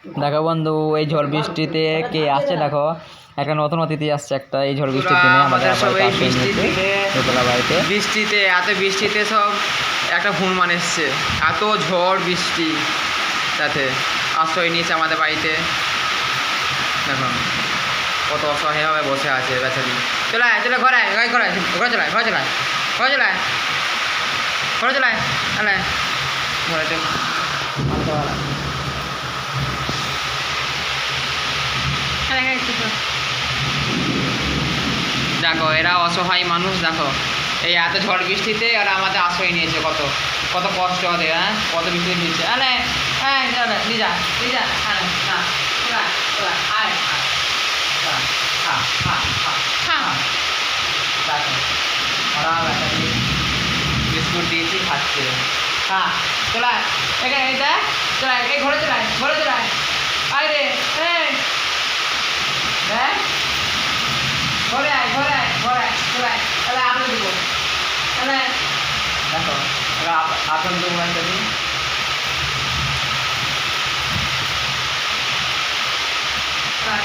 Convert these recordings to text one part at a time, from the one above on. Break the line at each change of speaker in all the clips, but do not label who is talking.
দেখো বন্ধু, এই ঝড় বৃষ্টিতে কে আসছে দেখো। একটা নতুন অতিথি আসছে একটা এই ঝড় বৃষ্টির দিনে আমাদের বাড়িতে আসে নিয়েছে দোতলা বাড়িতে।
বৃষ্টিতে সব একটা হুনমান এসছে, এত ঝড় বৃষ্টি তাতে আশ্রয় নিয়েছে আমাদের বাড়িতে। দেখো কত অসহায়ভাবে বসে আছে বেচারি। চলে চলে ঘরে ঘরে ঘরে ঘরে চলায় ঘরে চলায় ঘরে চলায় ঘরে চলায় আলে ঘরে দেখো এরা অসহায় মানুষ। দেখো এই এত ঝড় বৃষ্টিতে এরা আমাদের আশ্রয় নিয়েছে, কত কত কষ্ট ওদের। হ্যাঁ কত বৃষ্টি নিচ্ছে। আরে হ্যাঁ লিজা লিজা না আয় বিস্কুট দিয়েছি খাচ্ছে। হ্যাঁ চলায় এখানে এই দেখ, চলায় এই ঘরে চলায় ঘরে চলায় আয় রে দেখ ঘরে আয় ঘরে আয় ঘরে আয় চলায় তাহলে আপেল দেবো। তাহলে দেখো আপেল দেবো একটা দিন।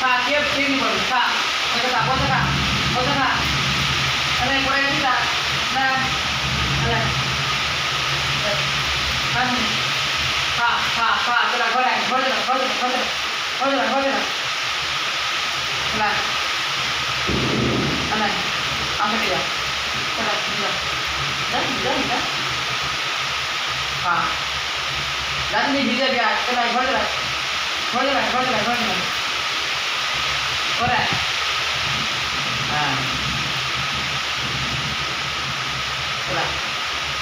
খা কে ঠিক নি বলি খা বসে খা বসে খা বসে খা। তাহলে পড়ে গেছি না তাহলে খা খা খা চলা ঘরে ঘরে চলা ঘরে চলা ঘরে চলা ঘরে চলা ঘরে চলা চলা তাহলে আসে কি চলা চলা যা যা যা খা রাজনী ভিজে গিয়া চলা ঘরে চলা ঘরে চলা ঘরে চলা ঘরে চলা ঘরে হ্যাঁ চলা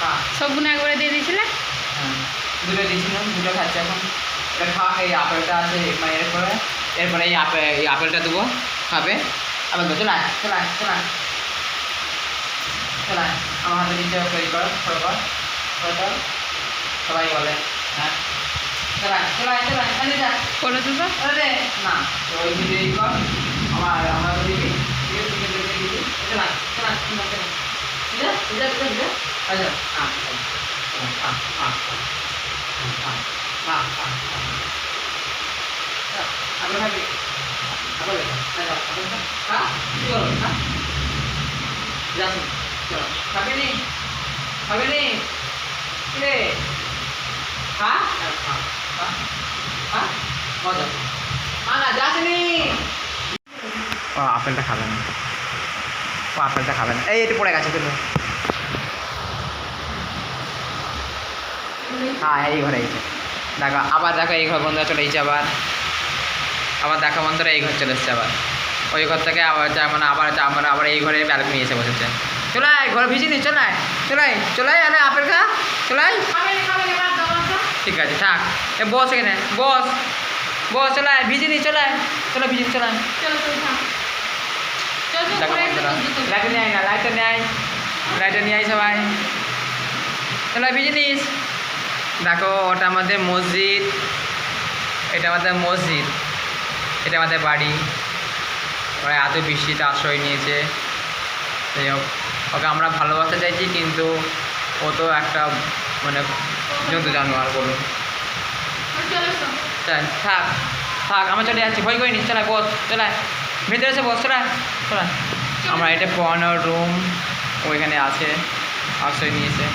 খা
সবগুলো একবারে দিয়ে দিয়েছিলে?
হ্যাঁ দুটো দিয়েছিলাম, দুটো খাচ্ছে এখন। এটা খা, এই আপেলটা আছে মানে এরপরে এই আপেলটা দেবো খাবে। আপেল দেবো চলায় চলায় চলায় চলায় আমার হাতে নিচে তৈরি করো ছোটো কর কর সবাই বলে হ্যাঁ চলায় চলায় চলায় খালি যা
করে দেবো।
আরে না ওই ভিডিও কর আমার দিবি চলায় চলায় চলায় বুঝা বুঝা বুঝা বুঝা আচ্ছা হ্যাঁ হ্যাঁ হ্যাঁ হ্যাঁ হ্যাঁ আপনি খাবি আপনি হ্যাঁ কী বলো হ্যাঁ যাচ্ছি চলো খাবি নি খাবি নি রে হ্যাঁ হ্যাঁ হ্যাঁ হ্যাঁ মজা না যাচ্ছি ও আপেলটা খাবেন, ও আপেলটা খাবেন। এই একটু পড়ে গেছে কিন্তু হ্যাঁ এই ঘরে এসেছে। দেখো আবার দেখো এই ঘর বন্ধুরা চলে এসেছে আবার দেখো বন্ধুরা এই ঘর চলে এসছে আবার ওই ঘর থেকে আবার মানে আবার এই ঘরে ব্যালকনি এসে বসেছে। চলাই ঘরে ভিজিনি চলাই চলাই চলাই আরে আপেল খা চলাই ঠিক আছে থাক এ বস এখানে বস বস চলাই ভিজিনি চলাই চলো ভিজিনি চলাই দেখো বন্ধুরা লাইটে নিয়ে আয় না লাইটে নিয়ে আয় সবাই চলাই ভিজিনিস। দেখো ওটা আমাদের মসজিদ, এটা আমাদের মসজিদ, এটা আমাদের বাড়ি। ওরা এত বৃষ্টিতে আশ্রয় নিয়েছে। যাই হোক ওকে আমরা ভালোবাসতে চাইছি কিন্তু ও তো একটা মানে জন্তু জানোয়ার বলুন। চল থাক থাক আমরা চলে যাচ্ছি, ভয় করিনি চলায় বস চলায় ভেতরে এসে বস চলায় চলায়। আমরা এটা পড়ানোর রুম ওইখানে আছে, আশ্রয় নিয়েছে।